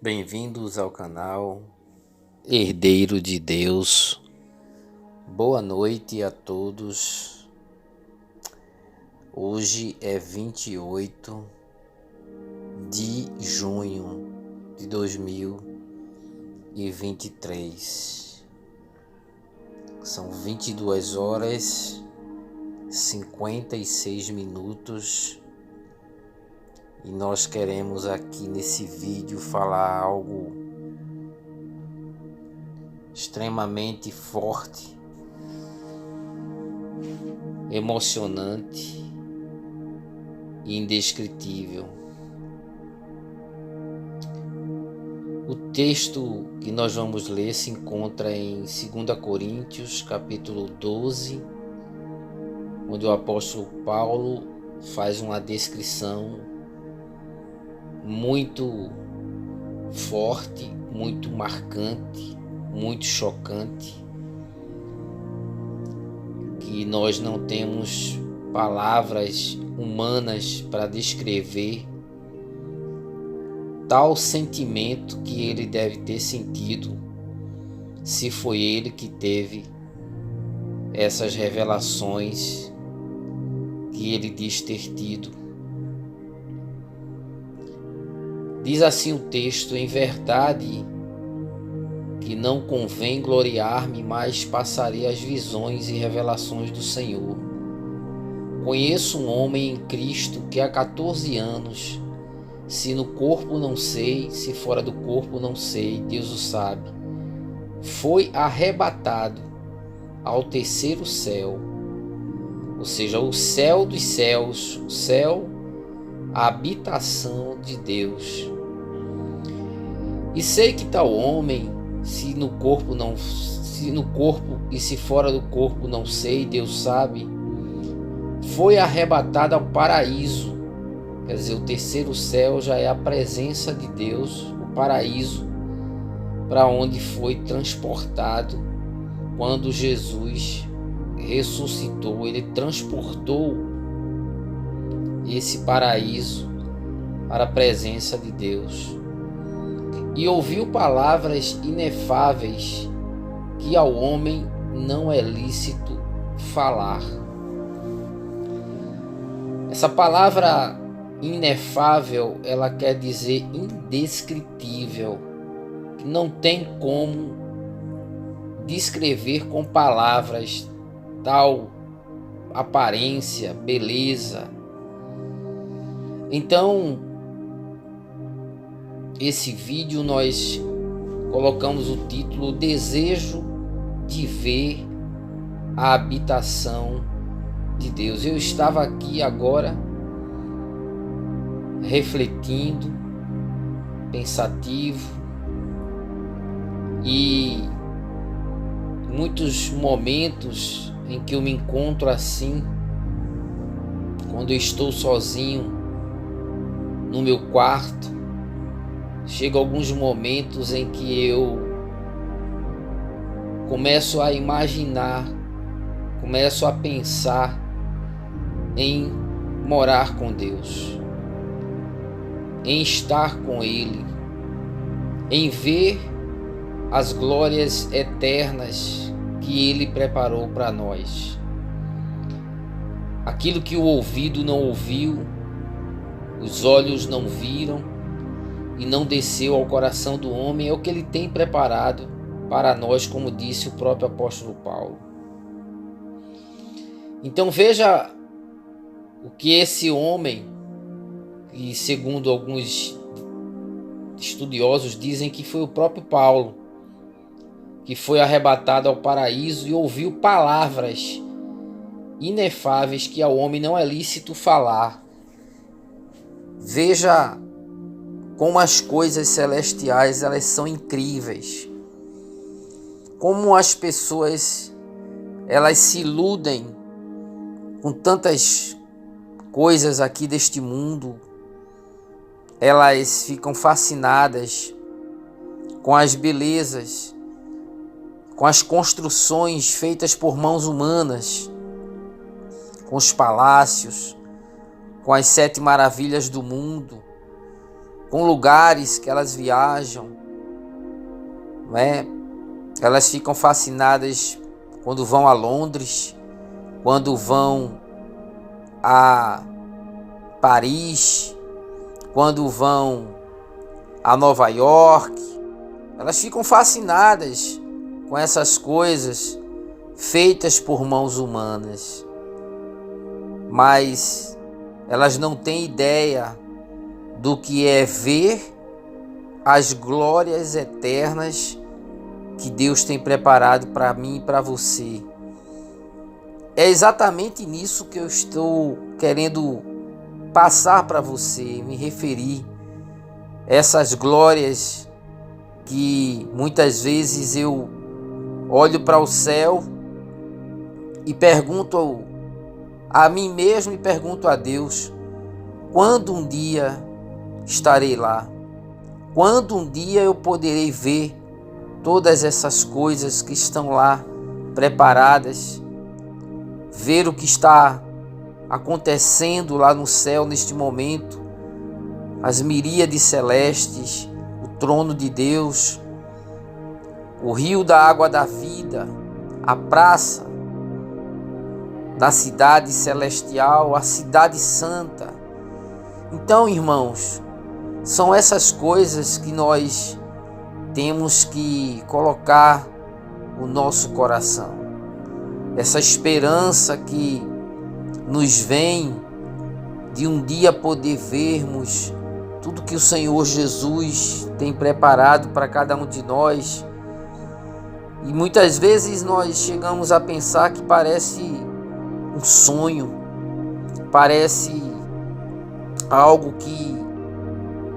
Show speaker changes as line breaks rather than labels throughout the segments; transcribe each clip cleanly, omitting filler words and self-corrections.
Bem-vindos ao canal Herdeiro de Deus. Boa noite a todos. Hoje é 28 de junho de 2023. São 22 horas 56 minutos. E nós queremos aqui nesse vídeo falar algo extremamente forte, emocionante e indescritível. O texto que nós vamos ler se encontra em 2 Coríntios, capítulo 12, onde o apóstolo Paulo faz uma descrição muito forte, muito marcante, muito chocante, que nós não temos palavras humanas para descrever tal sentimento que ele deve ter sentido, se foi ele que teve essas revelações que ele diz ter tido. Diz assim o texto: em verdade que não convém gloriar-me, mas passarei as visões e revelações do Senhor. Conheço um homem em Cristo que há 14 anos, se no corpo não sei, se fora do corpo não sei, Deus o sabe, foi arrebatado ao terceiro céu, ou seja, o céu dos céus, o céu, a habitação de Deus. E sei que tal homem, se no corpo e se fora do corpo não sei, Deus sabe, foi arrebatado ao paraíso. Quer dizer, o terceiro céu já é a presença de Deus, o paraíso, para onde foi transportado quando Jesus ressuscitou. Ele transportou esse paraíso para a presença de Deus. E ouviu palavras inefáveis que ao homem não é lícito falar. Essa palavra inefável, ela quer dizer indescritível, que não tem como descrever com palavras tal aparência, beleza. Então, esse vídeo nós colocamos o título Desejo de ver a habitação de Deus. Eu estava aqui agora refletindo, pensativo, e muitos momentos em que eu me encontro assim, quando eu estou sozinho no meu quarto, chega alguns momentos em que eu começo a imaginar, começo a pensar em morar com Deus, em estar com Ele, em ver as glórias eternas que Ele preparou para nós. Aquilo que o ouvido não ouviu, os olhos não viram e não desceu ao coração do homem, é o que Ele tem preparado para nós, como disse o próprio apóstolo Paulo. Então veja o que esse homem, e segundo alguns estudiosos dizem que foi o próprio Paulo, que foi arrebatado ao paraíso e ouviu palavras inefáveis que ao homem não é lícito falar. Veja como as coisas celestiais, elas são incríveis. Como as pessoas, elas se iludem com tantas coisas aqui deste mundo. Elas ficam fascinadas com as belezas, com as construções feitas por mãos humanas, com os palácios, com as 7 maravilhas do mundo, com lugares que elas viajam, não é? Elas ficam fascinadas quando vão a Londres, quando vão a Paris, quando vão a Nova York. Elas ficam fascinadas com essas coisas feitas por mãos humanas, mas elas não têm ideia do que é ver as glórias eternas que Deus tem preparado para mim e para você. É exatamente nisso que eu estou querendo passar para você, me referir. Essas glórias que muitas vezes eu olho para o céu e pergunto a mim mesmo e pergunto a Deus: quando um dia estarei lá? Quando um dia eu poderei ver todas essas coisas que estão lá preparadas, ver o que está acontecendo lá no céu neste momento, as miríades celestes, o trono de Deus, o rio da água da vida, a praça da cidade celestial, a cidade santa. Então, irmãos, são essas coisas que nós temos que colocar o nosso coração. Essa esperança que nos vem de um dia poder vermos tudo que o Senhor Jesus tem preparado para cada um de nós. E muitas vezes nós chegamos a pensar que parece um sonho, parece algo que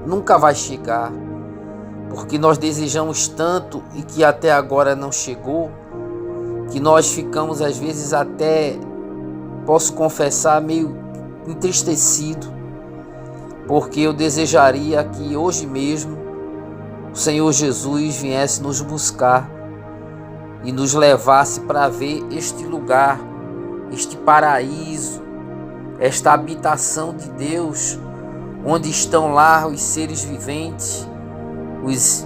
nunca vai chegar, porque nós desejamos tanto e que até agora não chegou, que nós ficamos às vezes até, posso confessar, meio entristecido, porque eu desejaria que hoje mesmo o Senhor Jesus viesse nos buscar e nos levasse para ver este lugar, este paraíso, esta habitação de Deus, onde estão lá os seres viventes, os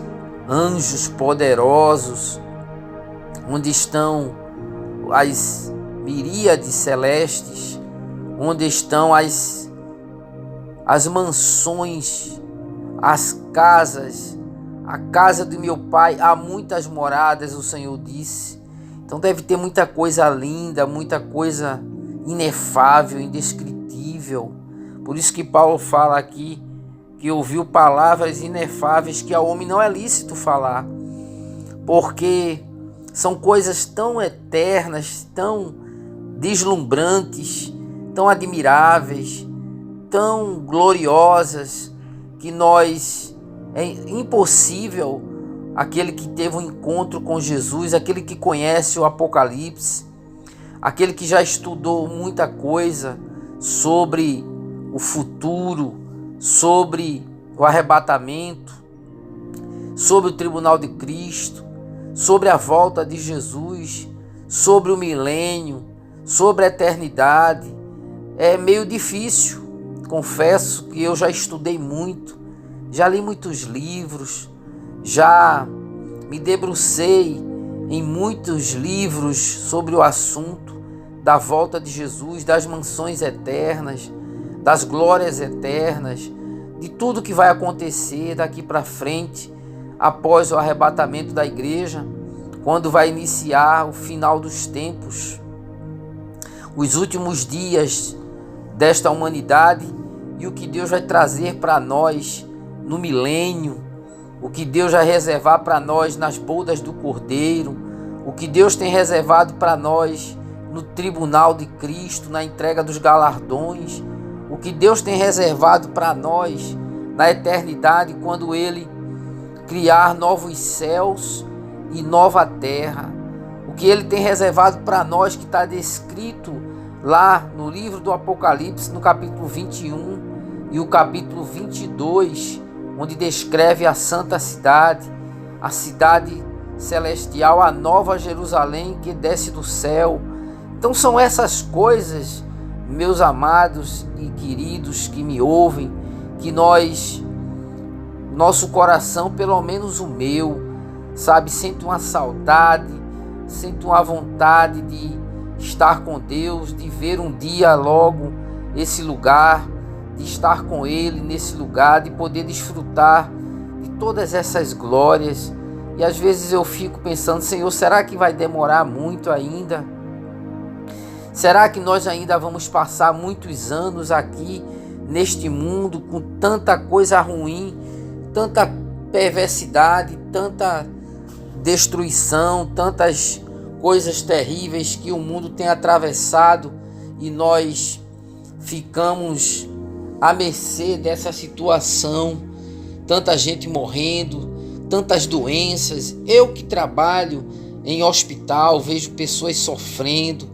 anjos poderosos, onde estão as miríades celestes, onde estão as mansões, as casas, a casa do meu Pai, há muitas moradas, o Senhor disse. Então deve ter muita coisa linda, muita coisa inefável, indescritível. Por isso que Paulo fala aqui que ouviu palavras inefáveis que ao homem não é lícito falar, porque são coisas tão eternas, tão deslumbrantes, tão admiráveis, tão gloriosas, que é impossível aquele que teve um encontro com Jesus, aquele que conhece o Apocalipse, aquele que já estudou muita coisa sobre o futuro, sobre o arrebatamento, sobre o tribunal de Cristo, sobre a volta de Jesus, sobre o milênio, sobre a eternidade. É meio difícil, confesso que eu já estudei muito, já li muitos livros, já me debrucei em muitos livros sobre o assunto da volta de Jesus, das mansões eternas, das glórias eternas, de tudo que vai acontecer daqui para frente, após o arrebatamento da igreja, quando vai iniciar o final dos tempos, os últimos dias desta humanidade, e o que Deus vai trazer para nós no milênio, o que Deus vai reservar para nós nas bodas do Cordeiro, o que Deus tem reservado para nós no tribunal de Cristo, na entrega dos galardões, o que Deus tem reservado para nós na eternidade, quando Ele criar novos céus e nova terra, o que Ele tem reservado para nós, que está descrito lá no livro do Apocalipse, no capítulo 21 e o capítulo 22, onde descreve a santa cidade, a cidade celestial, a nova Jerusalém que desce do céu. Então são essas coisas, meus amados e queridos que me ouvem, que nós nosso coração, pelo menos o meu, sabe, sente uma saudade, sente uma vontade de estar com Deus, de ver um dia logo esse lugar, de estar com Ele nesse lugar, de poder desfrutar de todas essas glórias. E às vezes eu fico pensando, Senhor, será que vai demorar muito ainda? Será que nós ainda vamos passar muitos anos aqui neste mundo com tanta coisa ruim, tanta perversidade, tanta destruição, tantas coisas terríveis que o mundo tem atravessado e nós ficamos à mercê dessa situação, tanta gente morrendo, tantas doenças. Eu que trabalho em hospital, vejo pessoas sofrendo,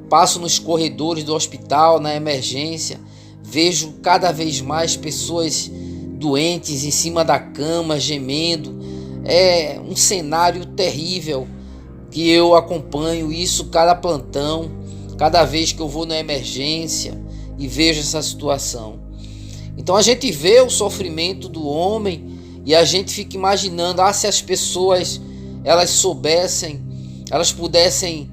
passo nos corredores do hospital, na emergência, vejo cada vez mais pessoas doentes em cima da cama, gemendo. É um cenário terrível que eu acompanho isso cada plantão, cada vez que eu vou na emergência e vejo essa situação. Então a gente vê o sofrimento do homem e a gente fica imaginando, se as pessoas elas soubessem, elas pudessem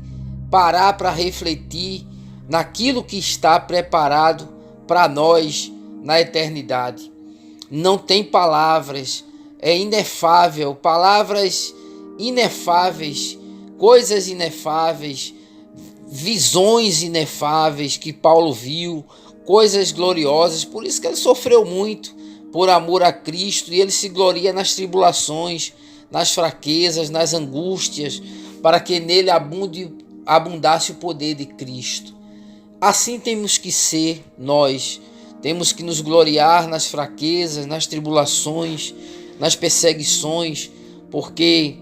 parar para refletir naquilo que está preparado para nós na eternidade. Não tem palavras, é inefável, palavras inefáveis, coisas inefáveis, visões inefáveis que Paulo viu, coisas gloriosas. Por isso que ele sofreu muito por amor a Cristo, e ele se gloria nas tribulações, nas fraquezas, nas angústias, para que nele abundasse o poder de Cristo. Assim temos que ser nós. Temos que nos gloriar nas fraquezas, nas tribulações, nas perseguições, porque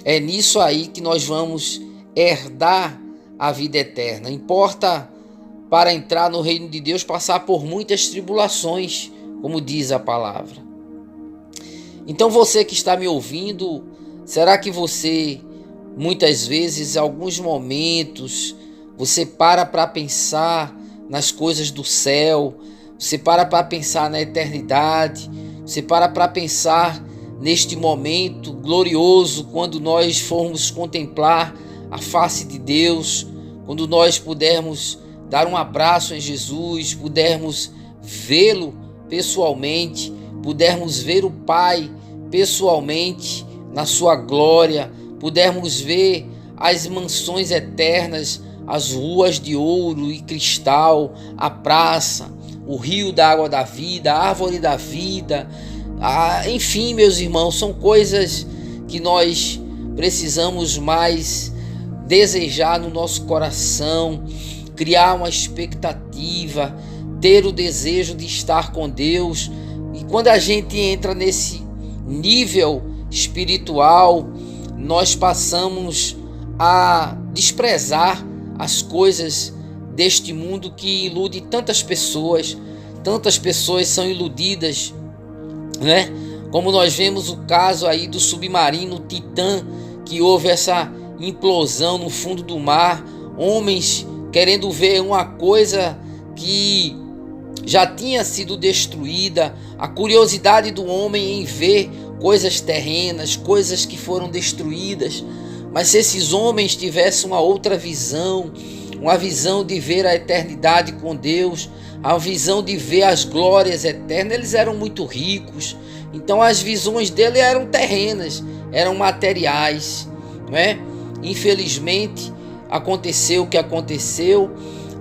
é nisso aí que nós vamos herdar a vida eterna. Importa, para entrar no reino de Deus, passar por muitas tribulações, como diz a palavra. Então você que está me ouvindo, será que você, muitas vezes, em alguns momentos, você para pensar nas coisas do céu, você para pensar na eternidade, você para pensar neste momento glorioso, quando nós formos contemplar a face de Deus, quando nós pudermos dar um abraço em Jesus, pudermos vê-lo pessoalmente, pudermos ver o Pai pessoalmente na sua glória, pudermos ver as mansões eternas, as ruas de ouro e cristal, a praça, o rio da água da vida, a árvore da vida. Enfim, meus irmãos, são coisas que nós precisamos mais desejar no nosso coração, criar uma expectativa, ter o desejo de estar com Deus. E quando a gente entra nesse nível espiritual, nós passamos a desprezar as coisas deste mundo que ilude tantas pessoas são iludidas, né? Como nós vemos o caso aí do submarino Titã, que houve essa implosão no fundo do mar, homens querendo ver uma coisa que já tinha sido destruída, a curiosidade do homem em ver coisas terrenas, coisas que foram destruídas. Mas se esses homens tivessem uma outra visão, uma visão de ver a eternidade com Deus, a visão de ver as glórias eternas, eles eram muito ricos, então as visões dele eram terrenas, eram materiais, não é? Infelizmente aconteceu o que aconteceu,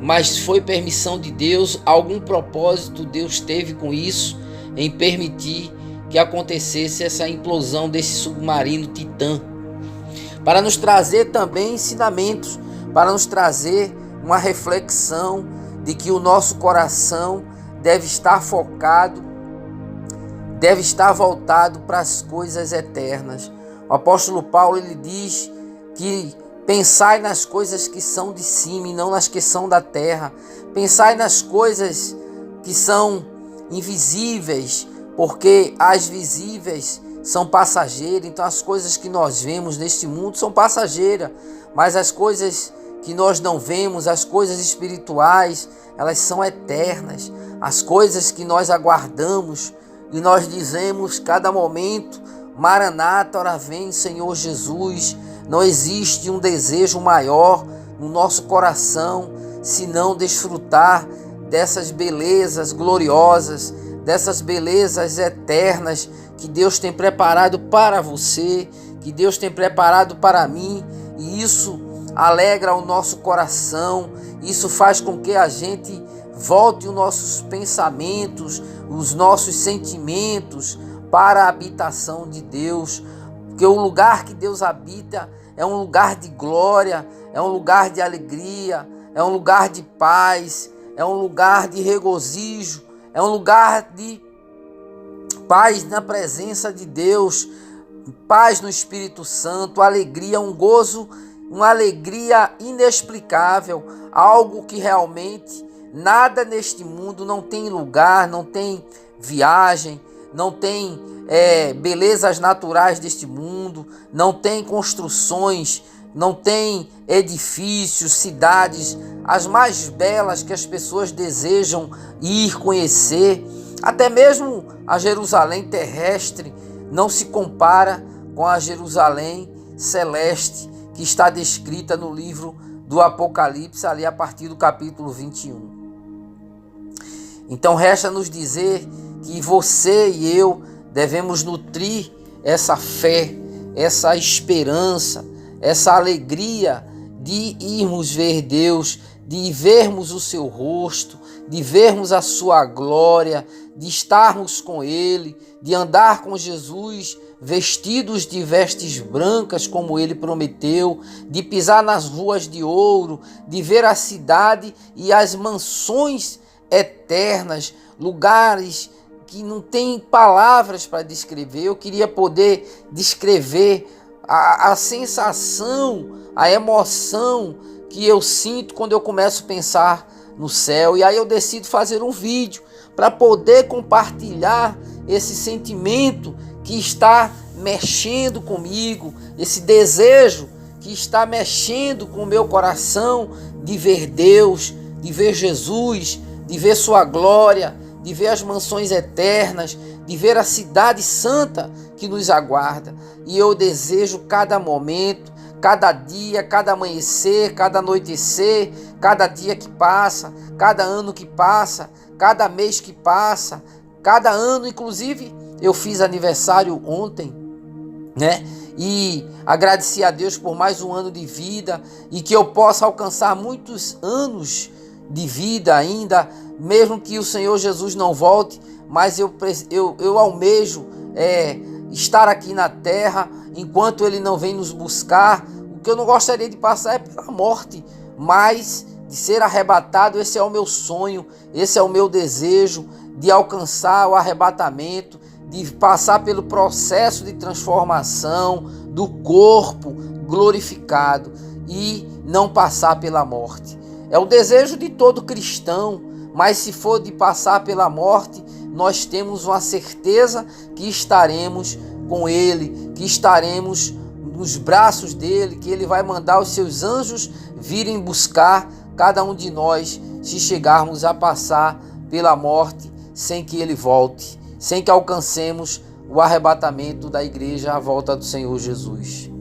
mas foi permissão de Deus, algum propósito Deus teve com isso, em permitir que acontecesse essa implosão desse submarino Titã, para nos trazer também ensinamentos, para nos trazer uma reflexão de que o nosso coração deve estar focado, deve estar voltado para as coisas eternas. O apóstolo Paulo, ele diz que pensai nas coisas que são de cima e não nas que são da terra. Pensai nas coisas que são invisíveis, porque as visíveis são passageiras. Então as coisas que nós vemos neste mundo são passageiras, mas as coisas que nós não vemos, as coisas espirituais, elas são eternas. As coisas que nós aguardamos e nós dizemos cada momento: Maranata, ora vem, Senhor Jesus. Não existe um desejo maior no nosso coração senão desfrutar dessas belezas gloriosas, dessas belezas eternas que Deus tem preparado para você, que Deus tem preparado para mim, e isso alegra o nosso coração. Isso faz com que a gente volte os nossos pensamentos, os nossos sentimentos para a habitação de Deus, porque o lugar que Deus habita é um lugar de glória, é um lugar de alegria, é um lugar de paz, é um lugar de regozijo, é um lugar de paz na presença de Deus, paz no Espírito Santo, alegria, um gozo, uma alegria inexplicável, algo que realmente nada neste mundo não tem lugar, não tem viagem, não tem belezas naturais deste mundo, não tem construções, não tem edifícios, cidades, as mais belas que as pessoas desejam ir conhecer. Até mesmo a Jerusalém terrestre não se compara com a Jerusalém celeste que está descrita no livro do Apocalipse, ali a partir do capítulo 21. Então resta nos dizer que você e eu devemos nutrir essa fé, essa esperança, essa alegria de irmos ver Deus, de vermos o seu rosto, de vermos a sua glória, de estarmos com Ele, de andar com Jesus vestidos de vestes brancas como Ele prometeu, de pisar nas ruas de ouro, de ver a cidade e as mansões eternas, lugares que não tem palavras para descrever. Eu queria poder descrever a sensação, a emoção que eu sinto quando eu começo a pensar no céu. E aí eu decido fazer um vídeo para poder compartilhar esse sentimento que está mexendo comigo, esse desejo que está mexendo com o meu coração de ver Deus, de ver Jesus, de ver sua glória, de ver as mansões eternas, de ver a cidade santa que nos aguarda. E eu desejo cada momento, cada dia, cada amanhecer, cada anoitecer, cada dia que passa, cada ano que passa, cada mês que passa, cada ano. Inclusive eu fiz aniversário ontem, né? E agradeci a Deus por mais um ano de vida e que eu possa alcançar muitos anos de vida ainda, mesmo que o Senhor Jesus não volte, mas eu almejo estar aqui na terra enquanto Ele não vem nos buscar. O que eu não gostaria de passar é pela morte, mas de ser arrebatado. Esse é o meu sonho, esse é o meu desejo, de alcançar o arrebatamento, de passar pelo processo de transformação do corpo glorificado e não passar pela morte. É o desejo de todo cristão, mas se for de passar pela morte, nós temos uma certeza que estaremos com Ele, que estaremos nos braços dEle, que Ele vai mandar os seus anjos virem buscar cada um de nós se chegarmos a passar pela morte sem que Ele volte, sem que alcancemos o arrebatamento da igreja à volta do Senhor Jesus.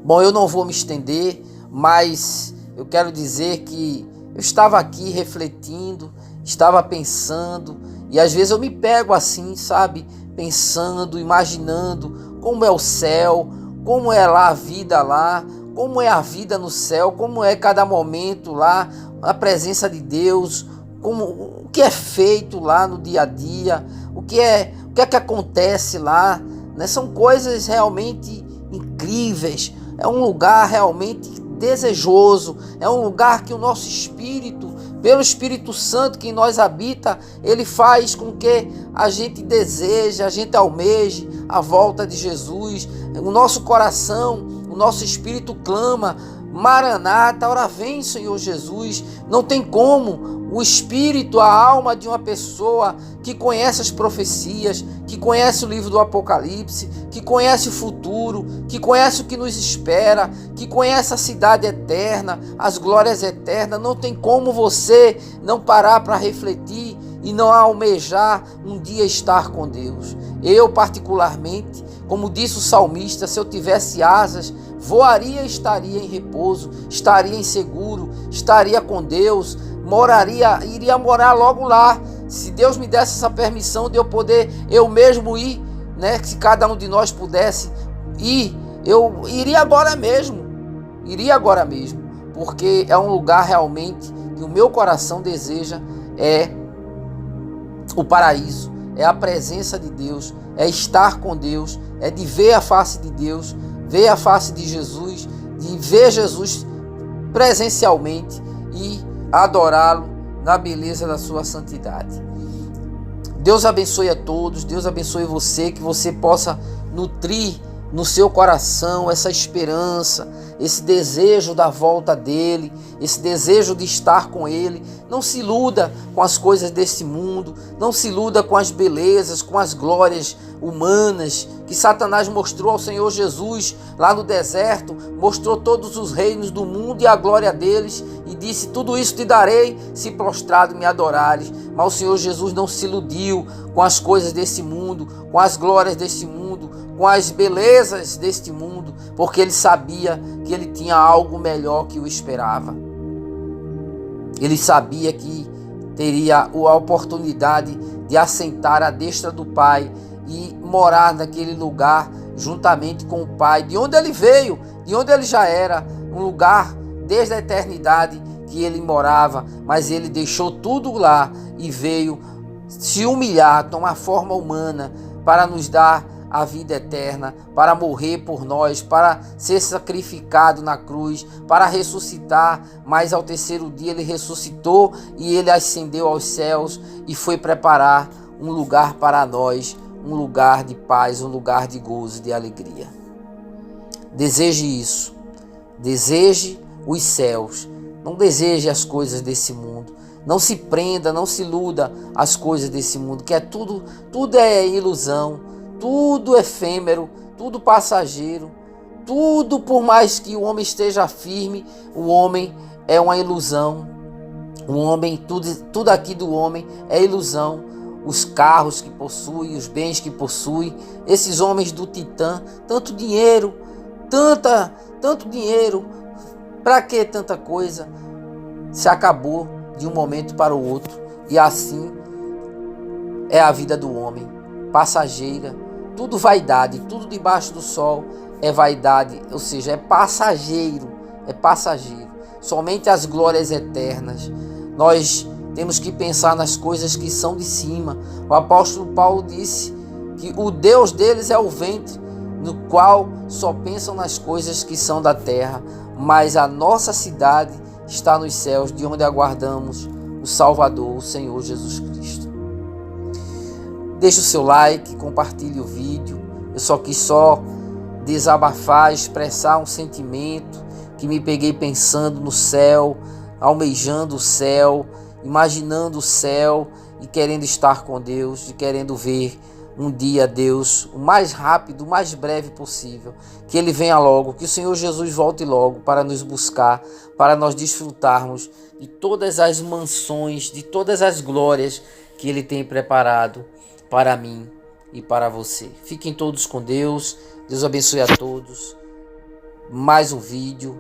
Bom, eu não vou me estender, mas eu quero dizer que eu estava aqui refletindo, estava pensando, e às vezes eu me pego assim, sabe? Pensando, imaginando como é o céu, como é lá a vida lá, como é a vida no céu, como é cada momento lá, a presença de Deus, o que é feito lá no dia a dia, o que é que acontece lá, né? São coisas realmente incríveis, é um lugar realmente desejoso, é um lugar que o nosso espírito, pelo Espírito Santo que em nós habita, ele faz com que a gente deseje, a gente almeje a volta de Jesus. O nosso coração, o nosso espírito clama: Maranata, ora vem, Senhor Jesus. Não tem como o espírito, a alma de uma pessoa que conhece as profecias, que conhece o livro do Apocalipse, que conhece o futuro, que conhece o que nos espera, que conhece a cidade eterna, as glórias eternas, não tem como você não parar para refletir e não almejar um dia estar com Deus. Eu, particularmente, como disse o salmista, se eu tivesse asas, voaria e estaria em repouso, estaria em seguro, estaria com Deus, iria morar logo lá. Se Deus me desse essa permissão de eu poder eu mesmo ir, né? Se cada um de nós pudesse ir, eu iria agora mesmo, porque é um lugar realmente que o meu coração deseja, é o paraíso, é a presença de Deus, é estar com Deus, é de ver a face de Deus, ver a face de Jesus, de ver Jesus presencialmente e adorá-lo na beleza da sua santidade. Deus abençoe a todos, Deus abençoe você, que você possa nutrir no seu coração essa esperança, esse desejo da volta dele, esse desejo de estar com ele. Não se iluda com as coisas desse mundo, não se iluda com as belezas, com as glórias humanas que Satanás mostrou ao Senhor Jesus lá no deserto, mostrou todos os reinos do mundo e a glória deles e disse: tudo isso te darei se prostrado me adorares. Mas o Senhor Jesus não se iludiu com as coisas desse mundo, com as glórias desse mundo, com as belezas deste mundo, porque ele sabia que ele tinha algo melhor que o esperava. Ele sabia que teria a oportunidade de assentar à destra do Pai e morar naquele lugar juntamente com o Pai, de onde ele veio, de onde ele já era, um lugar desde a eternidade que ele morava, mas ele deixou tudo lá e veio se humilhar, tomar forma humana para nos dar a vida eterna, para morrer por nós, para ser sacrificado na cruz, para ressuscitar, mas ao terceiro dia ele ressuscitou e ele ascendeu aos céus e foi preparar um lugar para nós, um lugar de paz, um lugar de gozo, de alegria. Deseje isso, deseje os céus, não deseje as coisas desse mundo. Não se prenda, não se iluda às coisas desse mundo, que é tudo é ilusão, tudo efêmero, tudo passageiro, tudo, por mais que o homem esteja firme, o homem é uma ilusão. O homem, tudo aqui do homem é ilusão. Os carros que possui, os bens que possui, esses homens do Titã, tanto dinheiro, tanto dinheiro, para que tanta coisa? Se acabou de um momento para o outro, e assim é a vida do homem, passageira, tudo vaidade, tudo debaixo do sol é vaidade, ou seja, é passageiro, somente as glórias eternas. Nós temos que pensar nas coisas que são de cima. O apóstolo Paulo disse que o Deus deles é o ventre, no qual só pensam nas coisas que são da terra, mas a nossa cidade está nos céus, de onde aguardamos o Salvador, o Senhor Jesus Cristo. Deixe o seu like, compartilhe o vídeo. Eu só quis desabafar, expressar um sentimento que me peguei pensando no céu, almejando o céu, imaginando o céu e querendo estar com Deus, e querendo ver um dia Deus o mais rápido, o mais breve possível, que Ele venha logo, que o Senhor Jesus volte logo para nos buscar, para nós desfrutarmos de todas as mansões, de todas as glórias que Ele tem preparado para mim e para você. Fiquem todos com Deus, Deus abençoe a todos. Mais um vídeo,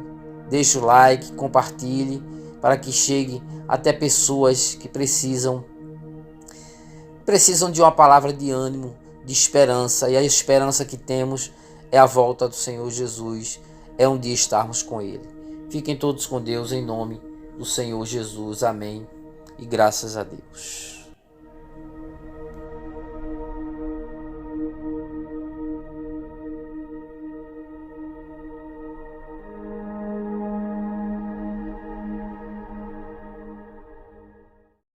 deixe o like, compartilhe, para que chegue até pessoas que precisam de uma palavra de ânimo, de esperança, e a esperança que temos é a volta do Senhor Jesus, é um dia estarmos com Ele. Fiquem todos com Deus em nome do Senhor Jesus, amém, e graças a Deus.